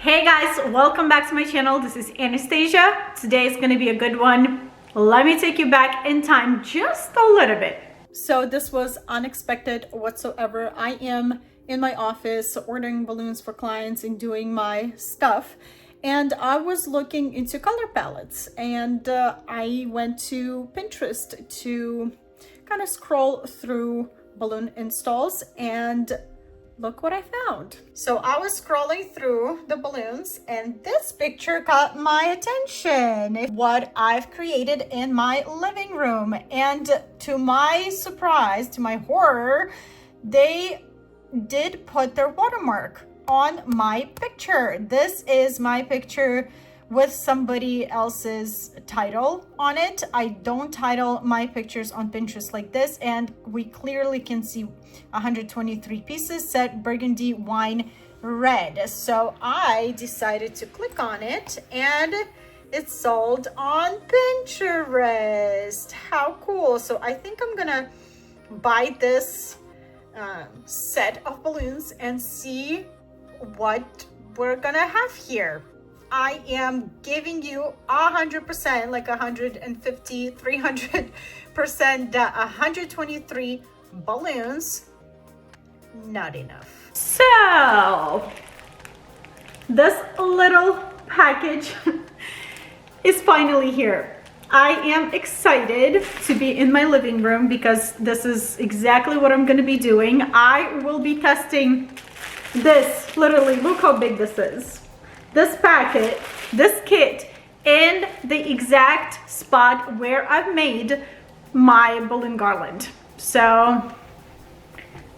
Hey guys, welcome back to my channel. This is Anastasia. Today is going to be a good one. Let me take you back in time just a little bit. So this was unexpected whatsoever. I am in my office ordering balloons for clients and doing my stuff. And I was looking into color palettes and I went to Pinterest to kind of scroll through balloon installs and look what I found. So I was scrolling through the balloons and this picture caught my attention. It's what I've created in my living room. And to my surprise, to my horror, they did put their watermark on my picture. This is my picture with somebody else's title on it. I don't title my pictures on Pinterest like this, and we clearly can see 123 pieces set burgundy wine red. So I decided to click on it and it's sold on Pinterest. How cool. So I think I'm gonna buy this set of balloons and see what we're gonna have here. I am giving you 100%, like 150, 300%, 123 balloons, not enough. So this little package is finally here. I am excited to be in my living room because this is exactly what I'm going to be doing. I will be testing this, literally, look how big this is. This packet, this kit, in the exact spot where I've made my balloon garland. So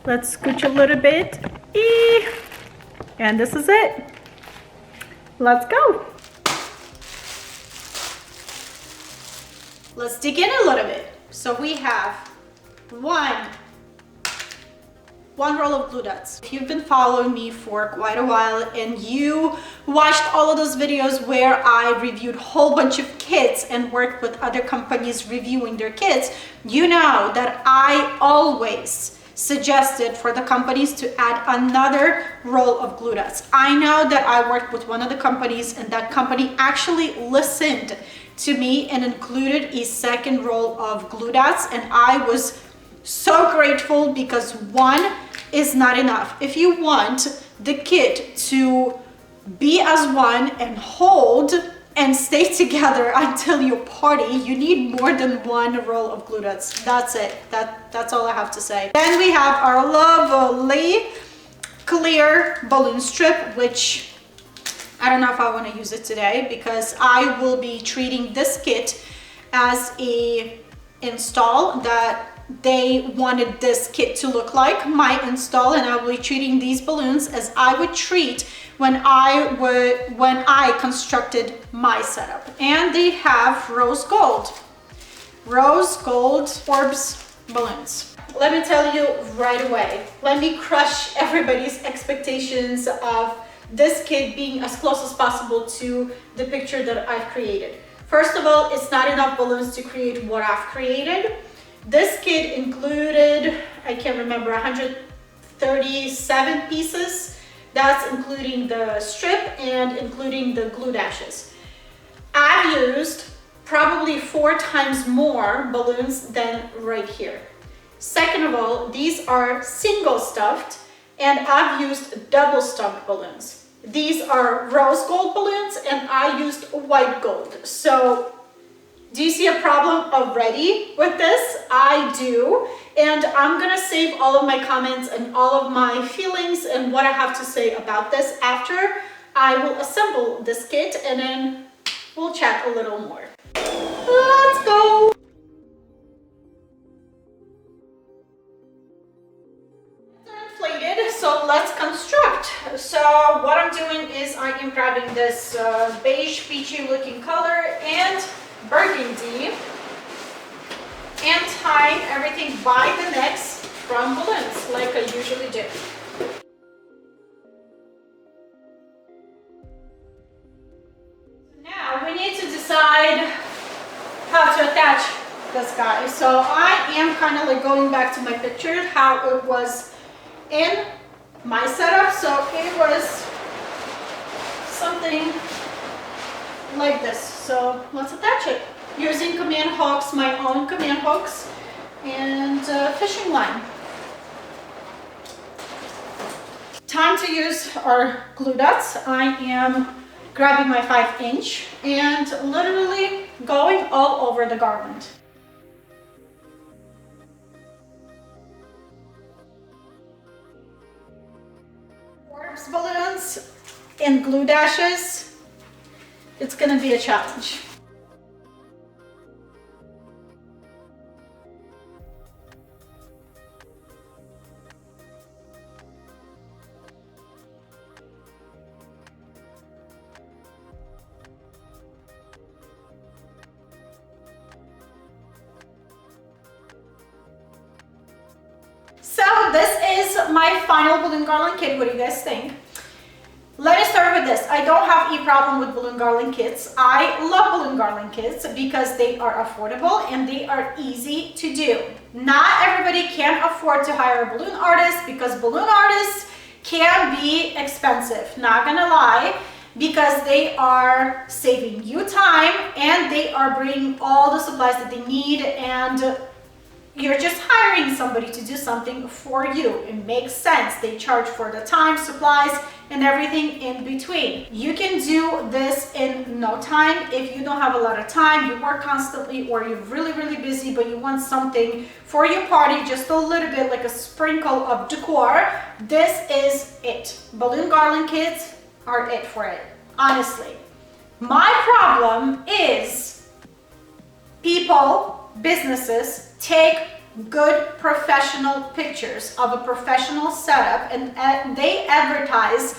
let's scooch a little bit. And this is it. Let's go. Let's dig in a little bit. So we have one roll of glue dots. If you've been following me for quite a while and you watched all of those videos where I reviewed a whole bunch of kits and worked with other companies reviewing their kits, you know that I always suggested for the companies to add another roll of glue dots. I know that I worked with one of the companies and that company actually listened to me and included a second roll of glue dots, and I was so grateful because one is not enough. If you want the kit to be as one and hold and stay together until your party, you need more than one roll of glue dots. That's it. That's all I have to say. Then we have our lovely clear balloon strip, which I don't know if I want to use it today because I will be treating this kit as a install that they wanted this kit to look like my install, and I will be treating these balloons as I would treat when I constructed my setup. And they have rose gold orbs balloons. Let me tell you right away, let me crush everybody's expectations of this kit being as close as possible to the picture that I've created. First of all, it's not enough balloons to create what I've created. This kit included, I can't remember, 137 pieces. That's including the strip and including the glue dashes. I've used probably 4 times more balloons than right here. Second of all, these are single stuffed and I've used double stuffed balloons. These are rose gold balloons and I used white gold. So do you see a problem already with this? I do. And I'm gonna save all of my comments and all of my feelings and what I have to say about this after I will assemble this kit, and then we'll chat a little more. Let's go. They're inflated, so let's construct. So what I'm doing is I am grabbing this beige peachy looking color and burgundy and tying everything by the necks from balloons like I usually do. Now we need to decide how to attach this guy. So I am kind of like going back to my picture, how it was in my setup. So it was something like this. So let's attach it using command hooks, my own command hooks, and fishing line. Time to use our glue dots. I am grabbing my 5" and literally going all over the garland. Water balloons and glue dashes, it's gonna be a challenge. So this is my final balloon garland kit. What do you guys think? Let me start with this. I don't have a problem with balloon garland kits. I love balloon garland kits because they are affordable and they are easy to do. Not everybody can afford to hire a balloon artist because balloon artists can be expensive, not gonna lie, because they are saving you time and they are bringing all the supplies that they need, and you're just hiring somebody to do something for you. It makes sense. They charge for the time, supplies, and everything in between. You can do this in no time. If you don't have a lot of time, you work constantly, or you're really, really busy, but you want something for your party, just a little bit like a sprinkle of decor, this is it. Balloon garland kits are it for it, honestly. My problem is people, businesses, take good professional pictures of a professional setup and they advertise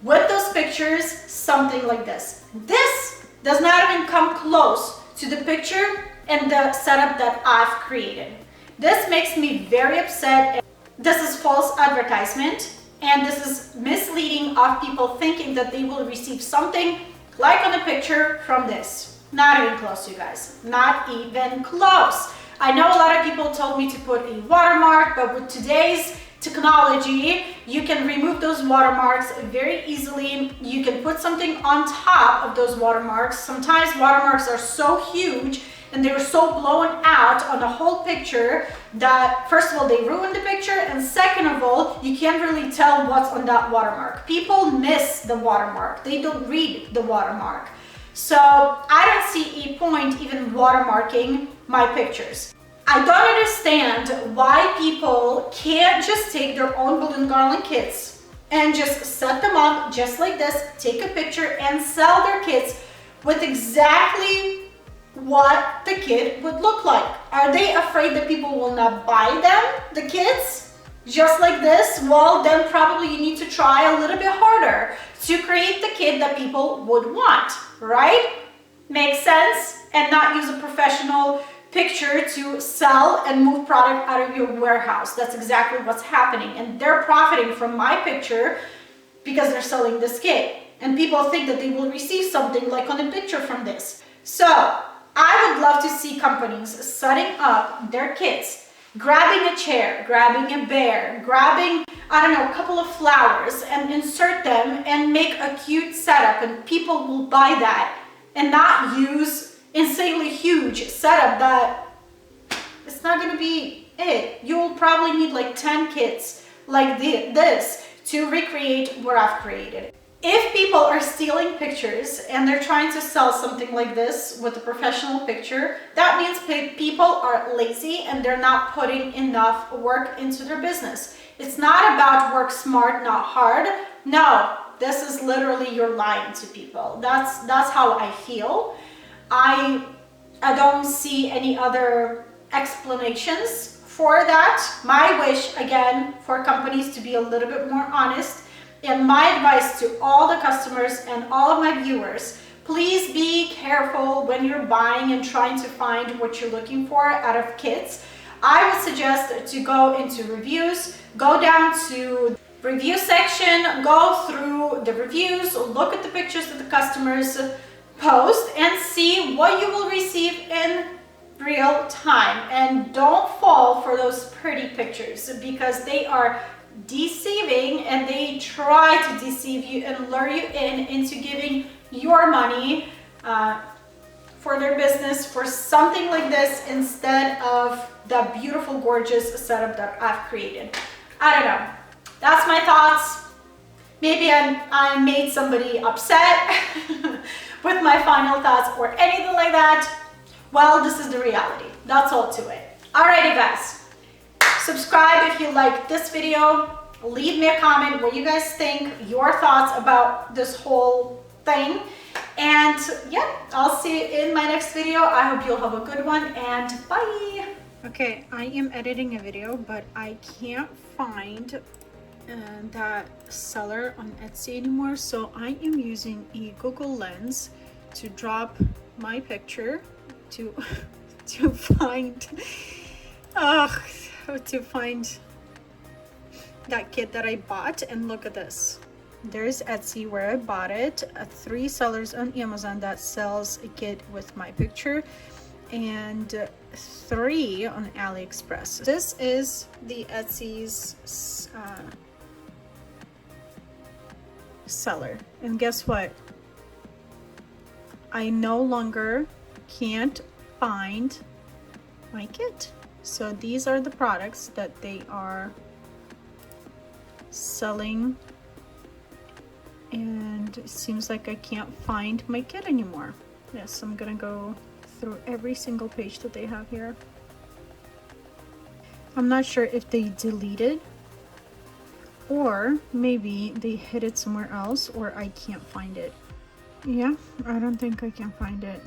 with those pictures something like this. This does not even come close to the picture and the setup that I've created. This makes me very upset. This is false advertisement and this is misleading of people thinking that they will receive something like on a picture from this. Not even close, you guys, not even close. I know a lot of people told me to put a watermark, but with today's technology, you can remove those watermarks very easily. You can put something on top of those watermarks. Sometimes watermarks are so huge and they're so blown out on the whole picture that first of all, they ruin the picture, and second of all, you can't really tell what's on that watermark. People miss the watermark. They don't read the watermark. So I don't see a point even watermarking my pictures. I don't understand why people can't just take their own balloon garland kits and just set them up just like this, take a picture and sell their kits with exactly what the kit would look like. Are they afraid that people will not buy them, the kits, just like this? Well, then probably you need to try a little bit harder to create the kit that people would want, right? Makes sense? And not use a professional picture to sell and move product out of your warehouse. That's exactly what's happening. And they're profiting from my picture because they're selling this kit. And people think that they will receive something like on a picture from this. So I would love to see companies setting up their kits, grabbing a chair, grabbing a bear, grabbing, I don't know, a couple of flowers and insert them and make a cute setup, and people will buy that and not use insanely huge setup that it's not going to be it. You'll probably need like 10 kits like this to recreate what I've created. If people are stealing pictures and they're trying to sell something like this with a professional picture, that means people are lazy and they're not putting enough work into their business. It's not about work smart, not hard. No, this is literally you're lying to people. That's how I feel. I don't see any other explanations for that. My wish, again, for companies to be a little bit more honest. And my advice to all the customers and all of my viewers, please be careful when you're buying and trying to find what you're looking for out of kits. I would suggest to go into reviews, go down to review section, go through the reviews, look at the pictures that the customers post and see what you will receive in real time. And don't fall for those pretty pictures because they are deceiving, and they try to deceive you and lure you into giving your money for their business for something like this instead of the beautiful, gorgeous setup that I've created. I don't know. That's my thoughts. Maybe I made somebody upset with my final thoughts or anything like that. Well, this is the reality. That's all to it. Alrighty, guys. Subscribe if you like this video. Leave me a comment what you guys think, your thoughts about this whole thing. And yeah, I'll see you in my next video. I hope you'll have a good one, and bye. Okay, I am editing a video, but I can't find that seller on Etsy anymore, so I am using a Google Lens to drop my picture to find that kit that I bought. And look at this. There's Etsy where I bought it, 3 sellers on Amazon that sells a kit with my picture, and 3 on AliExpress. This is the Etsy's seller, and guess what? I no longer can't find my kit. So these are the products that they are selling, and it seems like I can't find my kit anymore. Yes, I'm gonna go through every single page that they have here. I'm not sure if they deleted, or maybe they hid it somewhere else, or I can't find it. Yeah, I don't think I can find it.